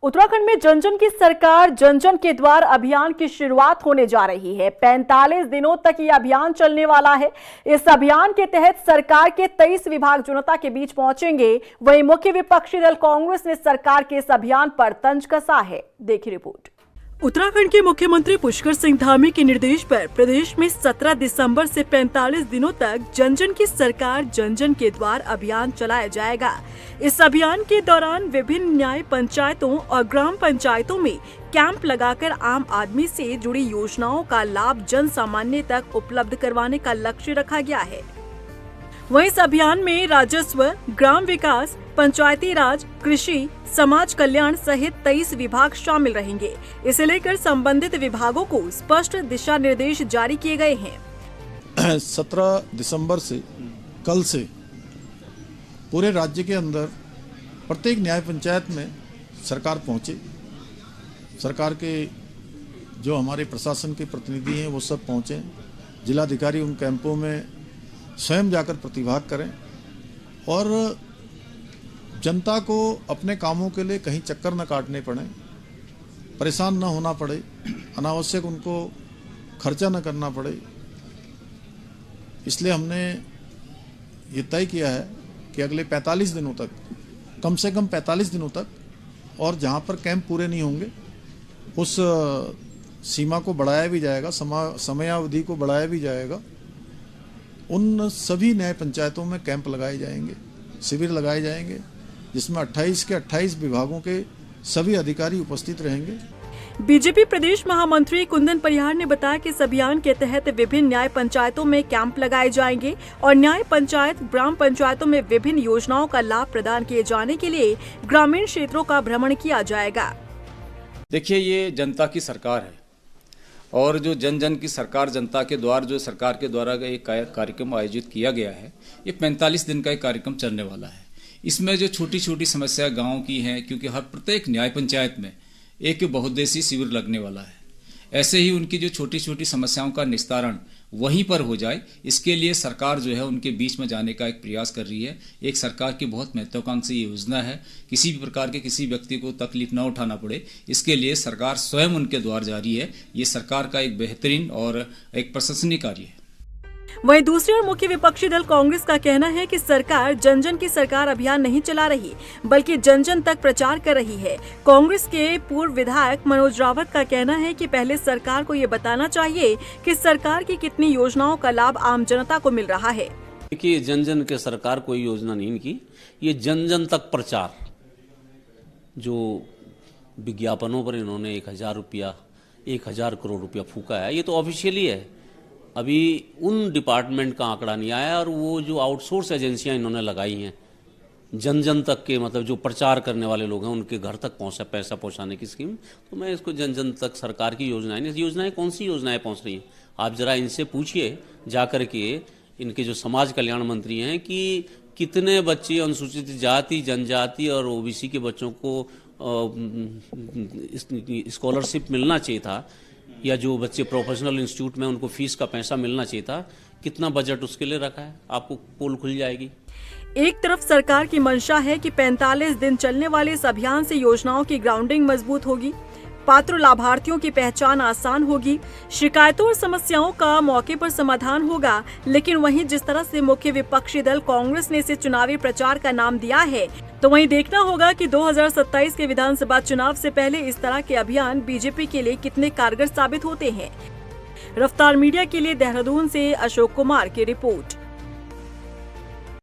उत्तराखंड में जन जन की सरकार जन जन के द्वार अभियान की शुरुआत होने जा रही है। 45 दिनों तक ये अभियान चलने वाला है। इस अभियान के तहत सरकार के 23 विभाग जनता के बीच पहुंचेंगे। वहीं मुख्य विपक्षी दल कांग्रेस ने सरकार के इस अभियान पर तंज कसा है। देखिए रिपोर्ट। उत्तराखंड के मुख्यमंत्री पुष्कर सिंह धामी के निर्देश पर प्रदेश में 17 दिसंबर से 45 दिनों तक जन जन की सरकार जन जन के द्वार अभियान चलाया जाएगा। इस अभियान के दौरान विभिन्न न्याय पंचायतों और ग्राम पंचायतों में कैंप लगाकर आम आदमी से जुड़ी योजनाओं का लाभ जन सामान्य तक उपलब्ध करवाने का लक्ष्य रखा गया है। वहीं इस अभियान में राजस्व, ग्राम विकास, पंचायती राज, कृषि, समाज कल्याण सहित 23 विभाग शामिल रहेंगे। इसे लेकर संबंधित विभागों को स्पष्ट दिशा निर्देश जारी किए गए हैं। 17 दिसंबर से कल से पूरे राज्य के अंदर प्रत्येक न्याय पंचायत में सरकार पहुंचे। सरकार के जो हमारे प्रशासन के प्रतिनिधि हैं वो सब पहुंचे। जिलाधिकारी उन कैंपों में स्वयं जाकर प्रतिभाग करें और जनता को अपने कामों के लिए कहीं चक्कर न काटने पड़े, परेशान न होना पड़े, अनावश्यक उनको खर्चा न करना पड़े। इसलिए हमने ये तय किया है कि अगले 45 दिनों तक, कम से कम 45 दिनों तक, और जहाँ पर कैंप पूरे नहीं होंगे उस सीमा को बढ़ाया भी जाएगा, समयावधि को बढ़ाया भी जाएगा। उन सभी न्याय पंचायतों में कैंप लगाए जाएंगे, शिविर लगाए जाएंगे, जिसमें 28 के 28 विभागों के सभी अधिकारी उपस्थित रहेंगे। बीजेपी प्रदेश महामंत्री कुंदन परिहार ने बताया कि इस अभियान के तहत विभिन्न न्याय पंचायतों में कैंप लगाए जाएंगे और न्याय पंचायत, ग्राम पंचायतों में विभिन्न योजनाओं का लाभ प्रदान किए जाने के लिए ग्रामीण क्षेत्रों का भ्रमण किया जाएगा। देखिए, ये जनता की सरकार है और जो जन जन की सरकार जनता के द्वार जो सरकार के द्वारा एक कार्यक्रम आयोजित किया गया है, ये 45 दिन का एक कार्यक्रम चलने वाला है। इसमें जो छोटी छोटी समस्या गांव की हैं, क्योंकि हर प्रत्येक न्याय पंचायत में एक बहुउद्देशीय शिविर लगने वाला है, ऐसे ही उनकी जो छोटी छोटी समस्याओं का निस्तारण वहीं पर हो जाए, इसके लिए सरकार जो है उनके बीच में जाने का एक प्रयास कर रही है। एक सरकार की बहुत महत्वाकांक्षी योजना है, किसी भी प्रकार के किसी व्यक्ति को तकलीफ न उठाना पड़े, इसके लिए सरकार स्वयं उनके द्वार जा रही है। ये सरकार का एक बेहतरीन और एक प्रशंसनीय कार्य है। वहीं दूसरी ओर मुख्य विपक्षी दल कांग्रेस का कहना है कि सरकार जन जन की सरकार अभियान नहीं चला रही, बल्कि जन जन तक प्रचार कर रही है। कांग्रेस के पूर्व विधायक मनोज रावत का कहना है कि पहले सरकार को ये बताना चाहिए कि सरकार की कितनी योजनाओं का लाभ आम जनता को मिल रहा है। देखिए, जन जन के सरकार कोई योजना नहीं की, ये जन जन तक प्रचार, जो विज्ञापनों पर इन्होंने 1000 करोड़ रुपया फूका है, ये तो ऑफिशियली है। अभी उन डिपार्टमेंट का आंकड़ा नहीं आया और वो जो आउटसोर्स एजेंसियां इन्होंने लगाई हैं जन जन तक के, मतलब जो प्रचार करने वाले लोग हैं उनके घर तक पैसा पहुंचाने की स्कीम, तो मैं इसको जन जन तक सरकार की योजनाएं कौन सी योजनाएं पहुंच रही हैं, आप जरा इनसे पूछिए जाकर के, इनके जो समाज कल्याण मंत्री हैं, कि कितने बच्चे अनुसूचित जाति, जनजाति और ओबीसी के बच्चों को स्कॉलरशिप मिलना चाहिए था, या जो बच्चे प्रोफेशनल इंस्टीट्यूट में उनको फीस का पैसा मिलना चाहिए था, कितना बजट उसके लिए रखा है, आपको पोल खुल जाएगी। एक तरफ सरकार की मंशा है कि 45 दिन चलने वाले इस अभियान से योजनाओं की ग्राउंडिंग मजबूत होगी, पात्र लाभार्थियों की पहचान आसान होगी, शिकायतों और समस्याओं का मौके पर समाधान होगा। लेकिन वहीं जिस तरह से मुख्य विपक्षी दल कांग्रेस ने इसे चुनावी प्रचार का नाम दिया है, तो वहीं देखना होगा कि 2027 के विधानसभा चुनाव से पहले इस तरह के अभियान बीजेपी के लिए कितने कारगर साबित होते हैं। रफ्तार मीडिया के लिए देहरादून से अशोक कुमार की रिपोर्ट।